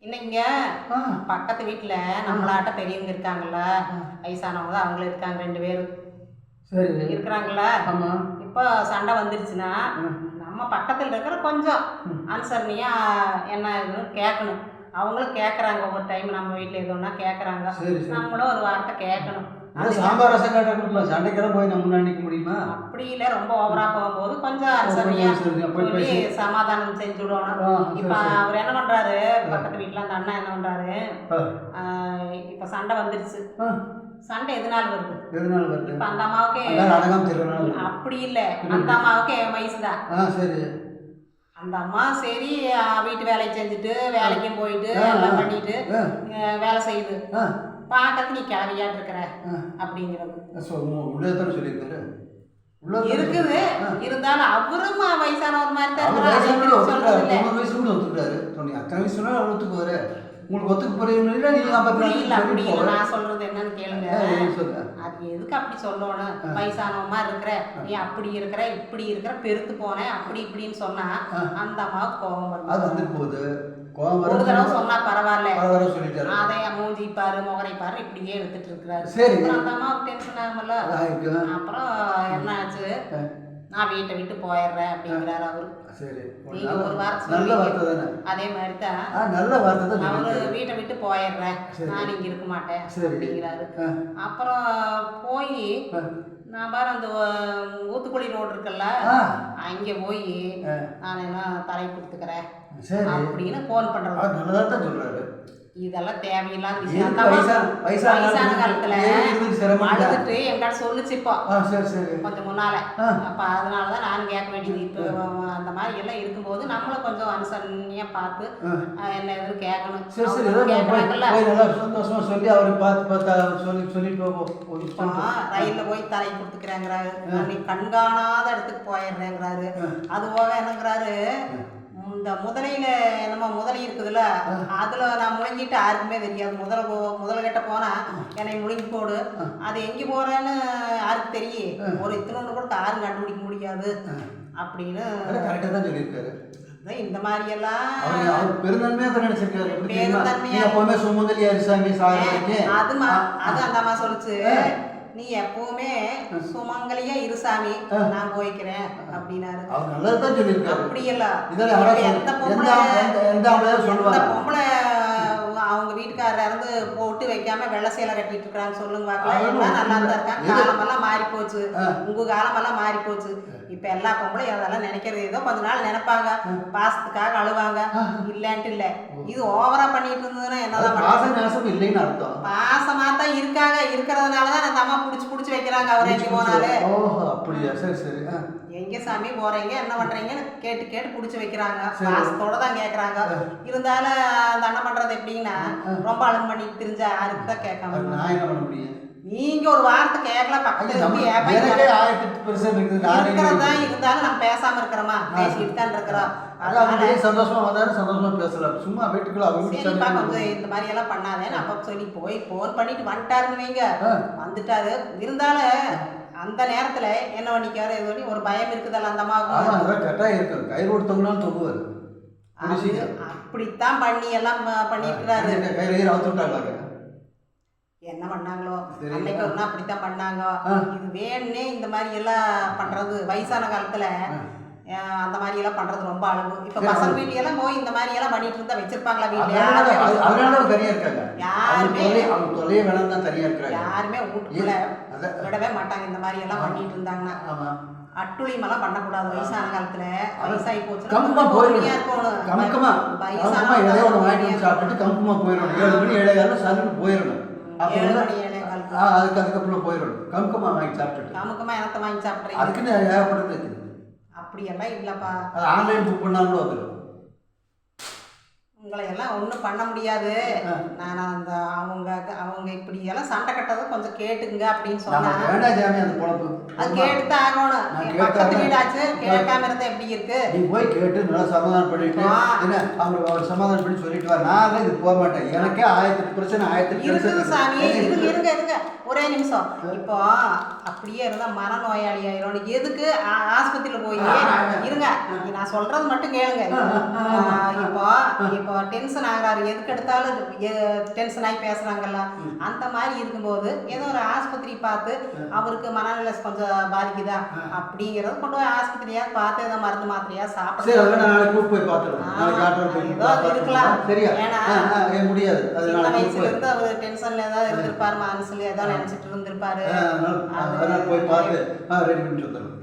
இன்னைக்குங்க பக்கத்து வீட்டில் நம்மளாட்ட பெரியவங்க இருக்காங்கல்ல, வயசானவங்க தான் அவங்களும் இருக்காங்க 2 பேர் சரி இருக்கிறாங்களா. ஆமாம். இப்போ சண்டை வந்துருச்சுன்னா நம்ம பக்கத்தில் இருக்கிற கொஞ்சம் அனுசரணையாக என்ன இதுன்னு கேட்கணும். அவங்களும் கேட்குறாங்க, ஒவ்வொரு டைம் நம்ம வீட்டில் எதுனா கேட்குறாங்க, சரி சரி. நம்மளும் ஒரு வார்த்தை கேட்கணும். அது சாம்பார் ரசம் கேட்டால் கொடுக்கலாம், சண்டைக்கெல்லாம் போய் நம்ம முன்னாடி நிற்க முடியுமா? அப்படி இல்லை, ரொம்ப ஓவராக போகும்போது கொஞ்சம் அனுசரணையாக சொல்லி சமாதானம் செஞ்சு விடணும். இப்போ அவர் என்ன பண்ணுறாரு, பக்கத்து வீட்டில் அந்த அண்ணா என்ன பண்ணுறாரு, இப்போ சண்டை வந்துருச்சு. சண்டை எதனால வருது? எதனால வருது? இப்போ அந்த அம்மாவுக்கு அடங்காம தெரியல. அப்படி இல்லை, அந்த அம்மாவுக்கு என் வயசு தான். சரி. அந்த அம்மா சரி வீட்டு வேலையை செஞ்சுட்டு வேலைக்கும் போயிட்டு எல்லாம் பண்ணிட்டு வேலை செய்யுது. பார்க்கறது நீ கிளவியாட்டு இருக்கிற அப்படிங்கிறது இருக்குது. இருந்தாலும் அவரும் வயசானவர் மாதிரி தான் இருக்கிறாரு. உங்களுக்கு ஒத்துக்கு போறீங்க. நான் சொல்றது என்னன்னு கேளுங்க. அது எதுக்கு அப்படி சொல்லணும்? வயசானவ மாதிரி இருக்கிற நீ, அப்படி இருக்கிற இப்படி இருக்கிற, பெருத்து போன அப்படி இப்படின்னு சொன்னா அந்த அம்மாவுக்கு கோபம் வருது. ஒரு தடவை சொன்னா பரவாயில்ல, அதை மூஞ்சி பாரு முகரை பாரு இப்படியே எடுத்துட்டு இருக்கிறாரு. அந்த அம்மாவுக்கு டென்ஷன் ஆகுமல்ல. அப்புறம் என்ன ஆச்சு, நான் வீட்டை விட்டு போயிடுறேன் அப்படிங்கிறாரு அவரு. நீங்க ஒரு வார்த்தை அதே மாதிரி தான் அவரு வீட்டை விட்டு போயிடுறேன், நான் இங்க இருக்க மாட்டேன் அப்படிங்கிறாரு. அப்புறம் போய் நான் பாரு அந்த ஊத்துக்குழி ரோடு இருக்குல்ல, அங்கே போய் நான் என்ன தலை கொடுத்துக்கிறேன் அப்படின்னு போன் பண்றது. இதெல்லாம் தேவையில்லாத விஷயம். வயசான காலத்துல அழுதுட்டு எங்கிட்ட சொல்லுச்சு இப்போ கொஞ்சம் முன்னால. அப்ப அதனாலதான் நானும் கேட்க வேண்டியது. இப்போ அந்த மாதிரி எல்லாம் இருக்கும்போது நம்மளும் கொஞ்சம் அனுசரணையா பார்த்து என்ன எதுவும் கேட்கணும். ரயில்ல போய் தலை கொடுத்துக்கிறேங்கிறாரு, நீ கண்காணாத இடத்துக்கு போயிடுறேங்கிறாரு. அது போக என்னங்கிறாரு, இந்த முதலையில நம்ம முதலை இருக்குதுல்ல, அதுல நான் முழுங்கிட்டு யாருக்குமே தெரியாது. முதல்ல கிட்ட போனா என்னை முழுங்கி போடு, அது எங்க போறேன்னு யாருக்கு தெரியும், ஒரு இத்தனோண்டு கூட யாரும் கண்டுபிடிக்க முடியாது அப்படின்னு இந்த மாதிரி எல்லாம் அது அந்த அம்மா சொல்லுச்சு, நீ எப்பவுமே சுமங்கலியா இருசாமி, நான் போய்க்கிறேன் அப்படின்னாரு. அப்படி எல்லாம் எந்த பொம்பளை அவங்க வீட்டுக்காரர் இருந்து போட்டு வைக்காம வெள்ளை சேலை கட்டிட்டு இருக்காங்க சொல்லுங்க. எல்லாம் நல்லா தான் இருக்காங்க. காலமெல்லாம் மாறி போச்சு, உங்க காலமெல்லாம் மாறி போச்சு. இப்ப எல்லா பொம்பளையும் அதெல்லாம் நினைக்கிறது ஏதோ கொஞ்ச நாள் நினைப்பாங்க, பாசத்துக்காக அழுவாங்க, இல்லன்ட்டு இல்ல. இது ஓவரா பண்ணிட்டு இருந்ததுன்னா என்னதான் இல்லைன்னு அர்த்தம். பாசமா தான் இருக்காங்க, இருக்கிறதுனாலதான் அந்த அம்மா புடிச்சு வைக்கிறாங்க. அவர் எங்க போனாலே எங்க சாமி போறீங்க என்ன பண்றீங்கன்னு கேட்டு புடிச்சு வைக்கிறாங்க. பாசத்தோட தான் கேக்குறாங்க. இருந்தாலும் அந்த அண்ணன் பண்றது எப்படின்னா, ரொம்ப அழுகு பண்ணி தெரிஞ்சா யாருக்கு தான் கேட்காம நீங்க ஒரு வார்த்தை கேட்கல, பக்கத்துல இருக்கிறதா இருந்தாலும் நம்ம பேசாம இருக்கிறோமா, பேசிட்டு தான் இருக்கிறோம். சந்தோஷமா வந்தாலும் சந்தோஷமா பேசலாம், சும்மா வீட்டுக்குள்ள கொஞ்சம் இந்த மாதிரி எல்லாம் பண்ணாதேன்னு அப்ப சொல்லி போய் போன் பண்ணிட்டு வந்துட்டாருன்னு வைங்க. வந்துட்டாரு, இருந்தாலும் அந்த நேரத்துல என்ன பண்ணிக்காரு, இது பண்ணி ஒரு பயம் இருக்குதல்ல அந்த அம்மாவுக்கு. அப்படித்தான் பண்ணி எல்லாம் பண்ணிருக்கிறாரு. என்ன பண்ணாங்களோ அன்னைக்கு ஒரு நாள் அப்படித்தான் பண்ணாங்க. இது வேணுன்னே இந்த மாதிரி எல்லாம் பண்றது வயசான காலத்துல அந்த மாதிரி எல்லாம் பண்றது ரொம்ப அழகு. இப்ப பசங்க வீட்ல போய் இந்த மாதிரி எல்லாம் பண்ணிட்டு இருந்தா வச்சிருப்பாங்களா வீட்டுல? யாருமே வீட்டுக்குள்ள விடவே மாட்டாங்க இந்த மாதிரி எல்லாம் பண்ணிட்டு இருந்தாங்கன்னா. அட்டுழியம் எல்லாம் பண்ணக்கூடாது வயசான காலத்துல. வயசாகி போச்சுன்னா பொறுமையா இருக்கணும். வயசான அப்படியெல்லாம் இல்லப்பா. ஆன்லைன் புக் பண்ணாலும் வந்துடும். உங்களை எல்லாம் ஒன்றும் பண்ண முடியாது. நான் அந்த அவங்க இப்படி எல்லாம் சண்டை கட்டது கொஞ்சம் கேட்டுங்க அப்படின்னு சொன்னாங்க. அது கேட்டுதான் ஆகணும். பக்கத்து வீடாச்சு, கேட்காம இருந்தா எப்படி இருக்கு? நீ போய் கேட்டு நல்லா சமாதானம் பண்ணிட்டு அவங்க சமாதானம் பண்ணி சொல்லிட்டு வா. நான் இது போக மாட்டேன், எனக்கே 1000 பிரச்சனை இருக்குது சாமி. இருங்க ஒரே நிமிஷம். இப்போ அப்படியே இருந்தா மனநோயாளி ஆயிரும். எதுக்கு ஆஸ்பத்திரியில போய் இருங்க, நான் சொல்றது மட்டும் கேளுங்க. இப்போ டென்ஷன் ஆகிறாரு, எதுக்கு எடுத்தாலும் டென்ஷன் ஆகி பேசுகிறாங்கல்ல, அந்த மாதிரி இருக்கும்போது ஏதோ ஒரு ஆஸ்பத்திரி பார்த்து அவருக்கு மனநிலை கொஞ்சம் பாதிக்குதா அப்படிங்கிறது கொண்டு போய் ஆஸ்பத்திரியாக பார்த்து ஏதோ மருந்து மாத்திரையா சாப்பிட இருக்கலாம். ஏன்னா முடியாது, சின்ன வயசுல இருந்து அவர் டென்ஷன்ல ஏதாவது இருந்திருப்பாரு, மனசுல ஏதோ நினைச்சிட்டு இருந்திருப்பாரு. போய் பார்த்து ரெடி பண்ணிட்டு வந்துடலாம்.